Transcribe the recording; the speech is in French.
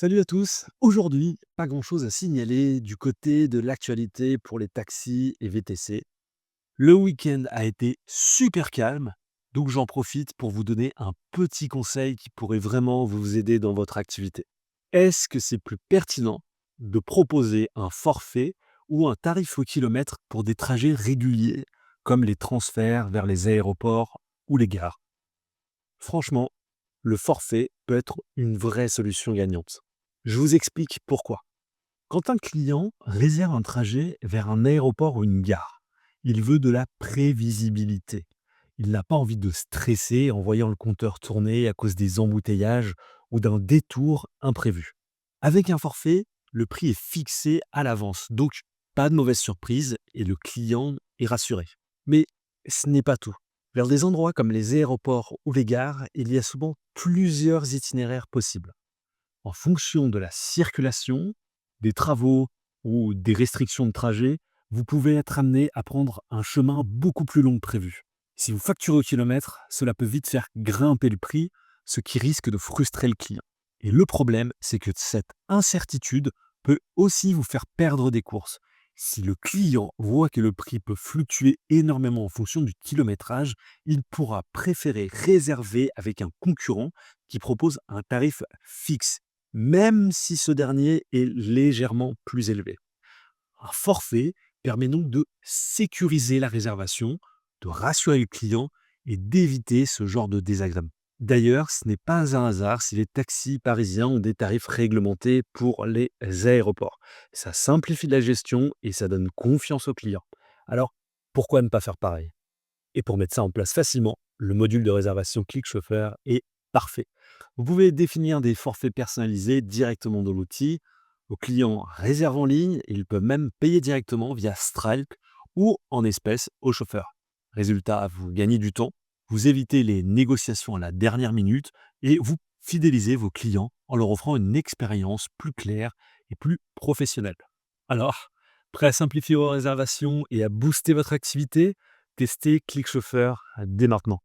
Salut à tous. Aujourd'hui, pas grand-chose à signaler du côté de l'actualité pour les taxis et VTC. Le week-end a été super calme, donc j'en profite pour vous donner un petit conseil qui pourrait vraiment vous aider dans votre activité. Est-ce que c'est plus pertinent de proposer un forfait ou un tarif au kilomètre pour des trajets réguliers, comme les transferts vers les aéroports ou les gares? Franchement, le forfait peut être une vraie solution gagnante. Je vous explique pourquoi. Quand un client réserve un trajet vers un aéroport ou une gare, il veut de la prévisibilité. Il n'a pas envie de stresser en voyant le compteur tourner à cause des embouteillages ou d'un détour imprévu. Avec un forfait, le prix est fixé à l'avance, donc pas de mauvaise surprise et le client est rassuré. Mais ce n'est pas tout. Vers des endroits comme les aéroports ou les gares, il y a souvent plusieurs itinéraires possibles. En fonction de la circulation, des travaux ou des restrictions de trajet, vous pouvez être amené à prendre un chemin beaucoup plus long que prévu. Si vous facturez au kilomètre, cela peut vite faire grimper le prix, ce qui risque de frustrer le client. Et le problème, c'est que cette incertitude peut aussi vous faire perdre des courses. Si le client voit que le prix peut fluctuer énormément en fonction du kilométrage, il pourra préférer réserver avec un concurrent qui propose un tarif fixe, même si ce dernier est légèrement plus élevé. Un forfait permet donc de sécuriser la réservation, de rassurer le client et d'éviter ce genre de désagrément. D'ailleurs, ce n'est pas un hasard si les taxis parisiens ont des tarifs réglementés pour les aéroports. Ça simplifie la gestion et ça donne confiance aux clients. Alors, pourquoi ne pas faire pareil? Et pour mettre ça en place facilement, le module de réservation Click Chauffeur est parfait. Vous pouvez définir des forfaits personnalisés directement dans l'outil. Vos clients réservent en ligne et ils peuvent même payer directement via Stripe ou en espèces au chauffeur. Résultat, vous gagnez du temps, vous évitez les négociations à la dernière minute et vous fidélisez vos clients en leur offrant une expérience plus claire et plus professionnelle. Alors, prêt à simplifier vos réservations et à booster votre activité? Testez ClickChauffeur dès maintenant.